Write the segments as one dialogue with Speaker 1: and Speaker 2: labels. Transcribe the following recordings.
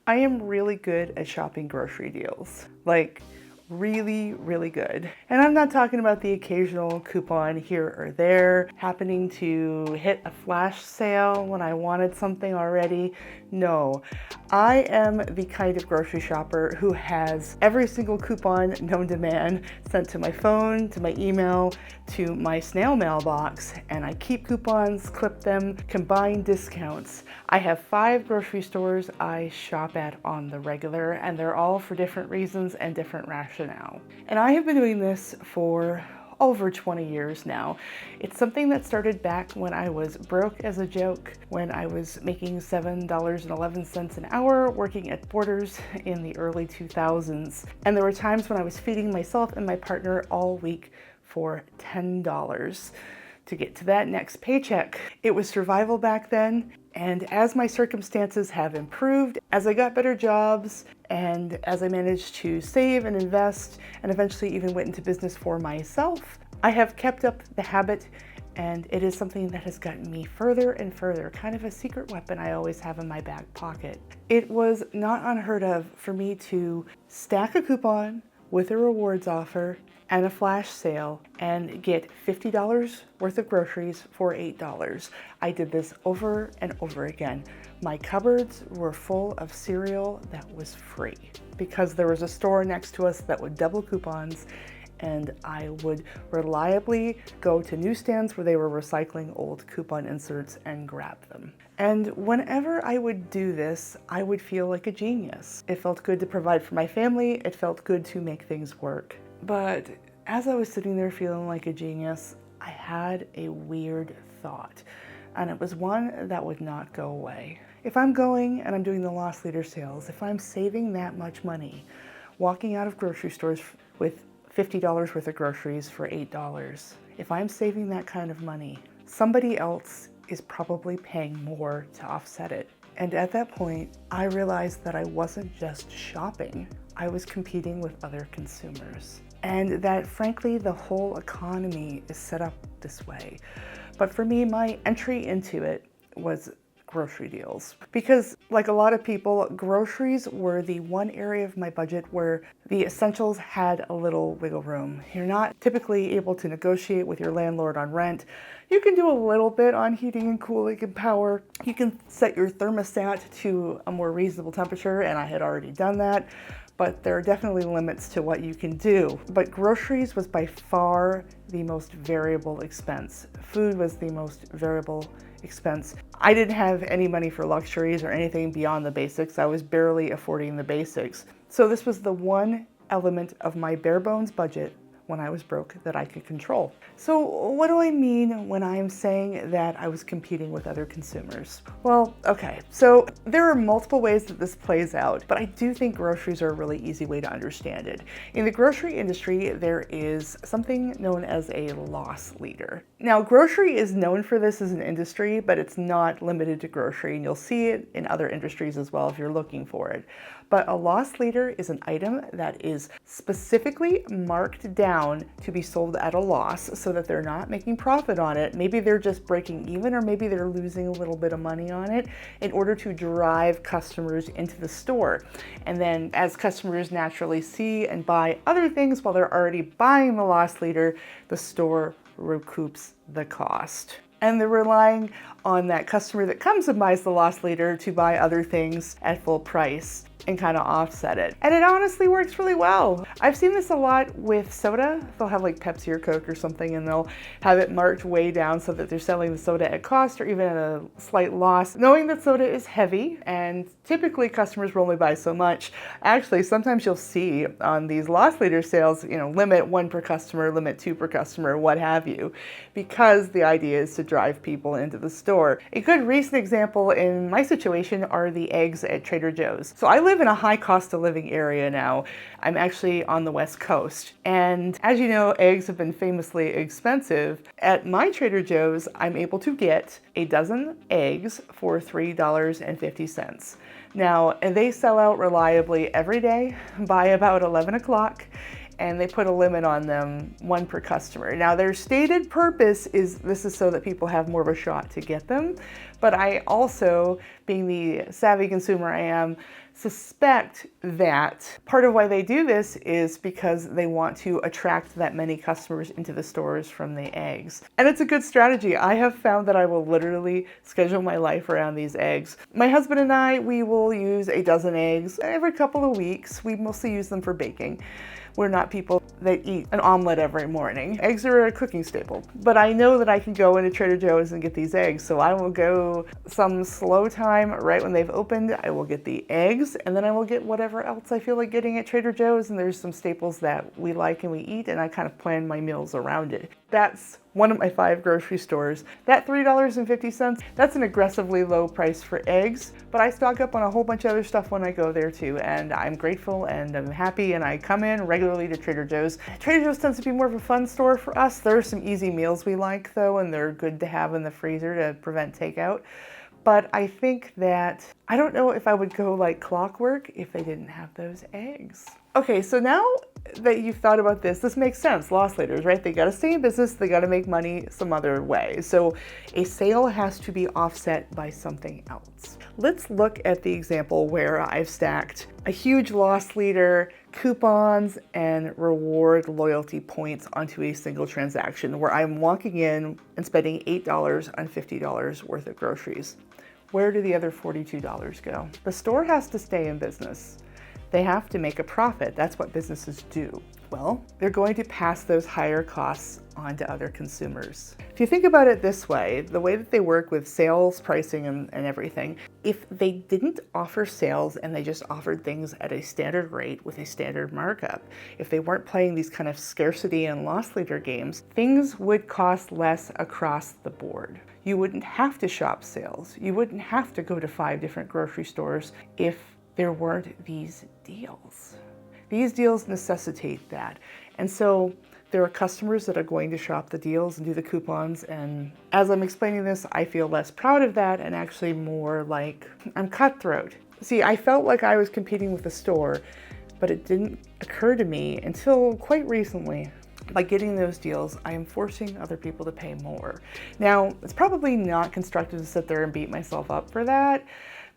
Speaker 1: I am really good at shopping grocery deals. Like, really, really good. And I'm not talking about the occasional coupon here or there, happening to hit a flash sale when I wanted something already. No, I am the kind of grocery shopper who has every single coupon known to man sent to my phone, to my email, to my snail mailbox, and I keep coupons, clip them, combine discounts. I have 5 grocery stores I shop at on the regular, and they're all for different reasons and different rationale. And I have been doing this for over 20 years now. It's something that started back when I was broke as a joke, when I was making $7.11 an hour working at Borders in the early 2000s. And there were times when I was feeding myself and my partner all week for $10 to get to that next paycheck. It was survival back then, and as my circumstances have improved, as I got better jobs, and as I managed to save and invest, and eventually even went into business for myself, I have kept up the habit, and it is something that has gotten me further and further, kind of a secret weapon I always have in my back pocket. It was not unheard of for me to stack a coupon with a rewards offer and a flash sale and get $50 worth of groceries for $8. I did this over and over again. My cupboards were full of cereal that was free because there was a store next to us that would double coupons, and I would reliably go to newsstands where they were recycling old coupon inserts and grab them. And whenever I would do this, I would feel like a genius. It felt good to provide for my family. It felt good to make things work. But as I was sitting there feeling like a genius, I had a weird thought, and it was one that would not go away. If I'm going and I'm doing the loss leader sales, if I'm saving that much money, walking out of grocery stores with $50 worth of groceries for $8, if I'm saving that kind of money, somebody else is probably paying more to offset it. And at that point, I realized that I wasn't just shopping, I was competing with other consumers. And that frankly, the whole economy is set up this way. But for me, my entry into it was grocery deals. Because like a lot of people, groceries were the one area of my budget where the essentials had a little wiggle room. You're not typically able to negotiate with your landlord on rent. You can do a little bit on heating and cooling and power. You can set your thermostat to a more reasonable temperature, and I had already done that. But there are definitely limits to what you can do. But groceries was by far the most variable expense. Food was the most variable expense. I didn't have any money for luxuries or anything beyond the basics. I was barely affording the basics. So this was the one element of my bare bones budget when I was broke that I could control. So what do I mean when I'm saying that I was competing with other consumers? Well, okay, so there are multiple ways that this plays out, but I do think groceries are a really easy way to understand it. In the grocery industry, there is something known as a loss leader. Now, grocery is known for this as an industry, but it's not limited to grocery, and you'll see it in other industries as well if you're looking for it. But a loss leader is an item that is specifically marked down to be sold at a loss so that they're not making profit on it. Maybe they're just breaking even, or maybe they're losing a little bit of money on it in order to drive customers into the store. And then as customers naturally see and buy other things while they're already buying the loss leader, the store recoups the cost. And they're relying on that customer that comes and buys the loss leader to buy other things at full price and kind of offset it. And it honestly works really well. I've seen this a lot with soda. They'll have like Pepsi or Coke or something, and they'll have it marked way down so that they're selling the soda at cost or even at a slight loss, knowing that soda is heavy and typically customers will only buy so much. Actually, sometimes you'll see on these loss leader sales, limit 1 per customer, limit 2 per customer, what have you, because the idea is to drive people into the store. A good recent example in my situation are the eggs at Trader Joe's. So I live in a high cost of living area now. I'm actually on the West Coast. And as you know, eggs have been famously expensive. At my Trader Joe's, I'm able to get a dozen eggs for $3.50. Now, they sell out reliably every day by about 11 o'clock. And they put a limit on them, 1 per customer. Now their stated purpose is this is so that people have more of a shot to get them. But I also, being the savvy consumer I am, suspect that part of why they do this is because they want to attract that many customers into the stores from the eggs. And it's a good strategy. I have found that I will literally schedule my life around these eggs. My husband and I, we will use a dozen eggs every couple of weeks. We mostly use them for baking. We're not people that eat an omelet every morning. Eggs are a cooking staple. But I know that I can go into Trader Joe's and get these eggs, so I will go some slow time right when they've opened. I will get the eggs, and then I will get whatever else I feel like getting at Trader Joe's, and there's some staples that we like and we eat, and I kind of plan my meals around it. That's one of my 5 grocery stores. That $3.50, that's an aggressively low price for eggs, but I stock up on a whole bunch of other stuff when I go there too, and I'm grateful and I'm happy, and I come in regularly to Trader Joe's. Trader Joe's tends to be more of a fun store for us. There are some easy meals we like though, and they're good to have in the freezer to prevent takeout. But I think that, I don't know if I would go like clockwork if they didn't have those eggs. Okay, so now that you've thought about this makes sense. Loss leaders, right? They gotta stay in business, they gotta make money some other way. So a sale has to be offset by something else. Let's look at the example where I've stacked a huge loss leader, coupons, and reward loyalty points onto a single transaction where I'm walking in and spending $8 on $50 worth of groceries. Where do the other $42 go? The store has to stay in business. They have to make a profit. That's what businesses do. Well, they're going to pass those higher costs on to other consumers. If you think about it this way, the way that they work with sales, pricing, and everything, if they didn't offer sales and they just offered things at a standard rate with a standard markup, if they weren't playing these kind of scarcity and loss leader games, things would cost less across the board. You wouldn't have to shop sales. You wouldn't have to go to 5 different grocery stores if there weren't these deals. These deals necessitate that. And so there are customers that are going to shop the deals and do the coupons. And as I'm explaining this, I feel less proud of that and actually more like I'm cutthroat. See, I felt like I was competing with the store, but it didn't occur to me until quite recently. By getting those deals, I am forcing other people to pay more. Now, it's probably not constructive to sit there and beat myself up for that,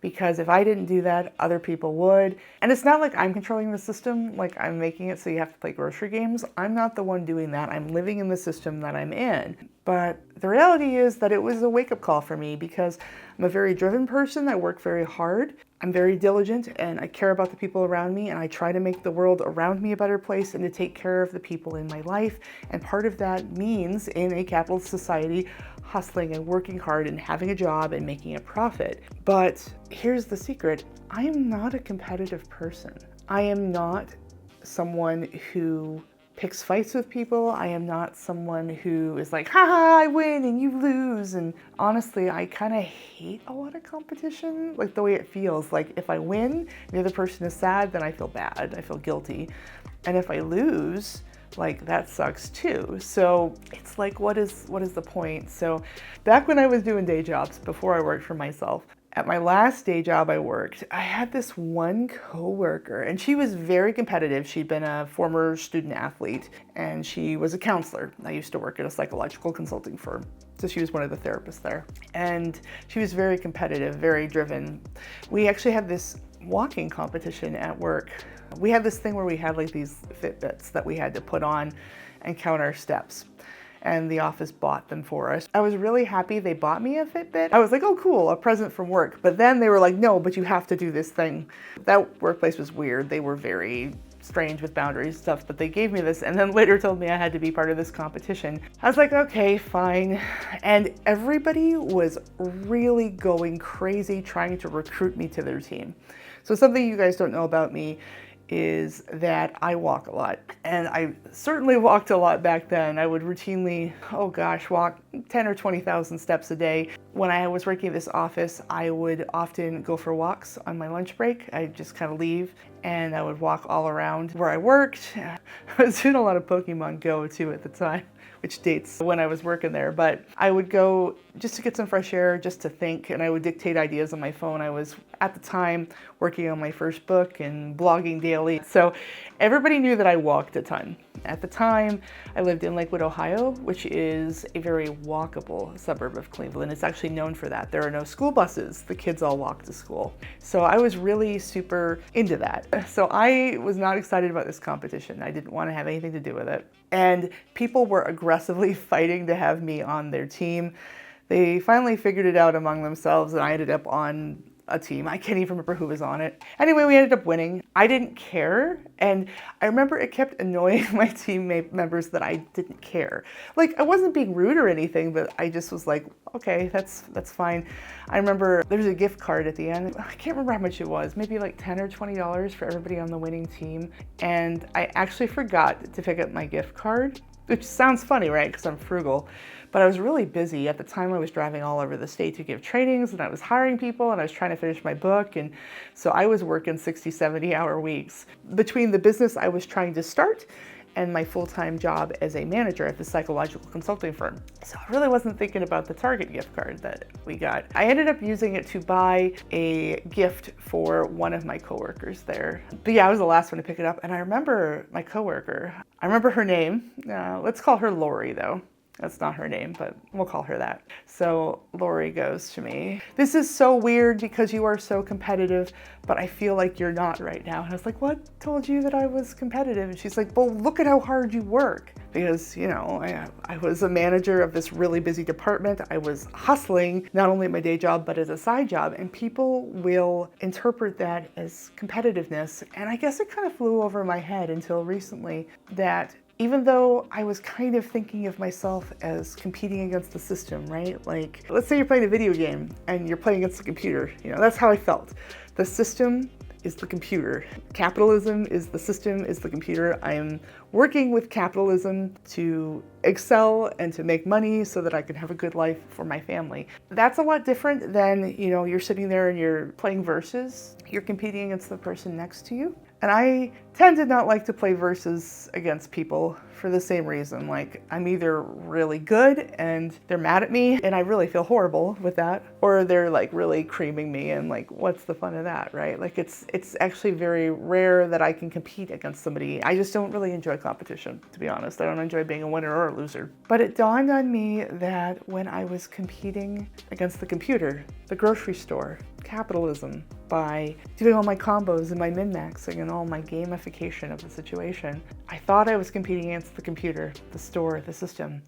Speaker 1: because if I didn't do that, other people would. And it's not like I'm controlling the system, like I'm making it so you have to play grocery games. I'm not the one doing that. I'm living in the system that I'm in. But the reality is that it was a wake-up call for me because I'm a very driven person. I work very hard. I'm very diligent and I care about the people around me, and I try to make the world around me a better place and to take care of the people in my life. And part of that means, in a capitalist society, hustling and working hard and having a job and making a profit. But here's the secret. I am not a competitive person. I am not someone who picks fights with people. I am not someone who is like, haha, I win and you lose. And honestly, I kind of hate a lot of competition, like the way it feels. Like if I win and the other person is sad, then I feel bad, I feel guilty. And if I lose, like that sucks too. So it's like, what is the point? So back when I was doing day jobs, before I worked for myself, at my last day job I worked, I had this one coworker, and she was very competitive. She'd been a former student athlete, and she was a counselor. I used to work at a psychological consulting firm, so she was one of the therapists there. And she was very competitive, very driven. We actually had this walking competition at work. We had this thing where we had like these Fitbits that we had to put on and count our steps. And the office bought them for us. I was really happy they bought me a Fitbit. I was like, oh cool, a present from work. But then they were like, no, but you have to do this thing. That workplace was weird. They were very strange with boundaries and stuff, but they gave me this and then later told me I had to be part of this competition. I was like, okay, fine. And everybody was really going crazy trying to recruit me to their team. So something you guys don't know about me is that I walk a lot, and I certainly walked a lot back then. I would routinely, walk 10 or 20,000 steps a day. When I was working at this office, I would often go for walks on my lunch break. I'd just kind of leave and I would walk all around where I worked. I was doing a lot of Pokemon Go too at the time, which dates when I was working there, but I would go just to get some fresh air, just to think, and I would dictate ideas on my phone. I was, at the time, working on my first book and blogging daily, so everybody knew that I walked a ton. At the time, I lived in Lakewood, Ohio, which is a very walkable suburb of Cleveland. It's actually known for that. There are no school buses. The kids all walk to school. So I was really super into that. So I was not excited about this competition. I didn't want to have anything to do with it. And people were aggressively fighting to have me on their team. They finally figured it out among themselves, and I ended up on a team. I can't even remember who was on it. Anyway, we ended up winning. I didn't care, and I remember it kept annoying my teammate members that I didn't care. Like, I wasn't being rude or anything, but I just was like, okay, that's fine. I remember there was a gift card at the end. I can't remember how much it was, maybe like $10 or $20 for everybody on the winning team. And I actually forgot to pick up my gift card, which sounds funny, right? Because I'm frugal. But I was really busy. At the time, I was driving all over the state to give trainings, and I was hiring people, and I was trying to finish my book. And so I was working 60, 70-hour weeks between the business I was trying to start and my full-time job as a manager at the psychological consulting firm. So I really wasn't thinking about the Target gift card that we got. I ended up using it to buy a gift for one of my coworkers there. But yeah, I was the last one to pick it up. And I remember my coworker. I remember her name. Let's call her Lori, though. That's not her name, but we'll call her that. So Lori goes to me, "This is so weird because you are so competitive, but I feel like you're not right now." And I was like, "What told you that I was competitive?" And she's like, "Well, look at how hard you work." Because, you know, I was a manager of this really busy department. I was hustling, not only at my day job, but as a side job. And people will interpret that as competitiveness. And I guess it kind of flew over my head until recently that even though I was kind of thinking of myself as competing against the system, right? Like, let's say you're playing a video game and you're playing against the computer. You know, that's how I felt. The system is the computer. Capitalism is the system, is the computer. I am working with capitalism to excel and to make money so that I can have a good life for my family. That's a lot different than, you know, you're sitting there and you're playing versus. You're competing against the person next to you. And I tend to not like to play versus against people for the same reason. Like, I'm either really good and they're mad at me and I really feel horrible with that, or they're like really creaming me and like, what's the fun of that, right? Like, it's actually very rare that I can compete against somebody. I just don't really enjoy competition, to be honest. I don't enjoy being a winner or a loser. But it dawned on me that when I was competing against the computer, the grocery store, capitalism, by doing all my combos and my min-maxing and all my gamification of the situation, I thought I was competing against the computer, the store, the system,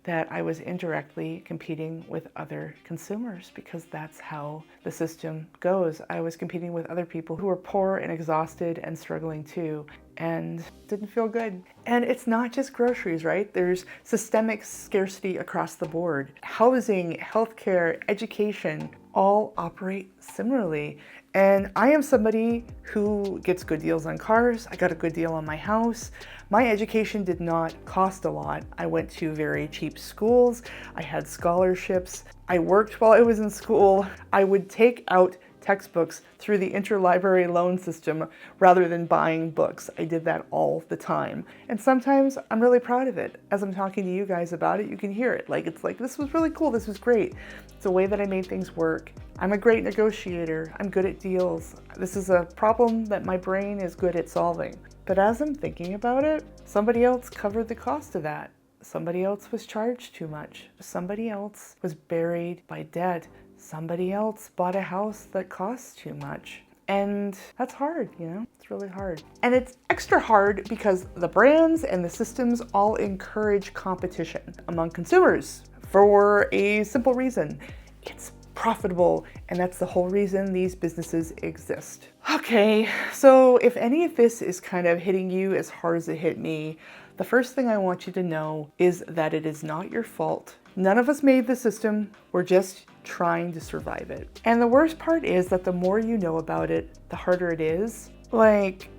Speaker 1: that I was indirectly competing with other consumers because that's how the system goes. I was competing with other people who were poor and exhausted and struggling too, and didn't feel good. And it's not just groceries, right? There's systemic scarcity across the board. Housing, healthcare, education all operate similarly. And I am somebody who gets good deals on cars. I got a good deal on my house. My education did not cost a lot. I went to very cheap schools. I had scholarships. I worked while I was in school. I would take out textbooks through the interlibrary loan system rather than buying books. I did that all the time. And sometimes I'm really proud of it. As I'm talking to you guys about it, you can hear it. Like, it's like, this was really cool. This was great. It's a way that I made things work. I'm a great negotiator. I'm good at deals. This is a problem that my brain is good at solving. But as I'm thinking about it, somebody else covered the cost of that. Somebody else was charged too much. Somebody else was buried by debt. Somebody else bought a house that costs too much. And that's hard, you know? It's really hard. And it's extra hard because the brands and the systems all encourage competition among consumers for a simple reason. It's profitable, and that's the whole reason these businesses exist. Okay, so if any of this is kind of hitting you as hard as it hit me, the first thing I want you to know is that it is not your fault. None of us made the system. We're just trying to survive it. And the worst part is that the more you know about it, the harder it is. Like,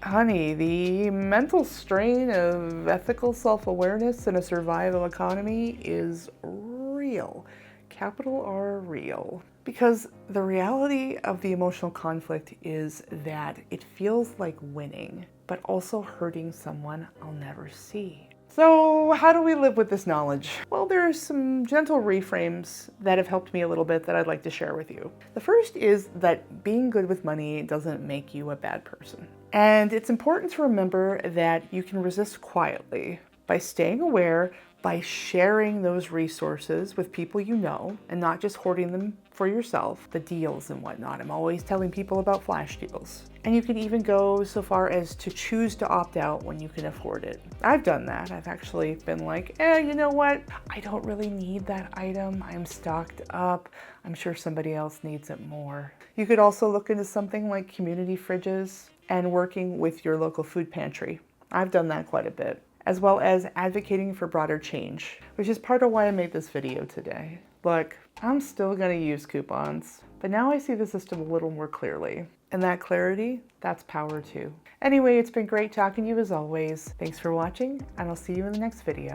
Speaker 1: honey, the mental strain of ethical self-awareness in a survival economy is real. Capital R real. Because the reality of the emotional conflict is that it feels like winning, but also hurting someone I'll never see. So how do we live with this knowledge? Well, there are some gentle reframes that have helped me a little bit that I'd like to share with you. The first is that being good with money doesn't make you a bad person. And it's important to remember that you can resist quietly, by staying aware, by sharing those resources with people you know and not just hoarding them for yourself, the deals and whatnot. I'm always telling people about flash deals. And you can even go so far as to choose to opt out when you can afford it. I've done that. I've actually been like, you know what? I don't really need that item. I'm stocked up. I'm sure somebody else needs it more. You could also look into something like community fridges and working with your local food pantry. I've done that quite a bit, as well as advocating for broader change, which is part of why I made this video today. Look, I'm still gonna use coupons, but now I see the system a little more clearly. And that clarity, that's power too. Anyway, it's been great talking to you as always. Thanks for watching, and I'll see you in the next video.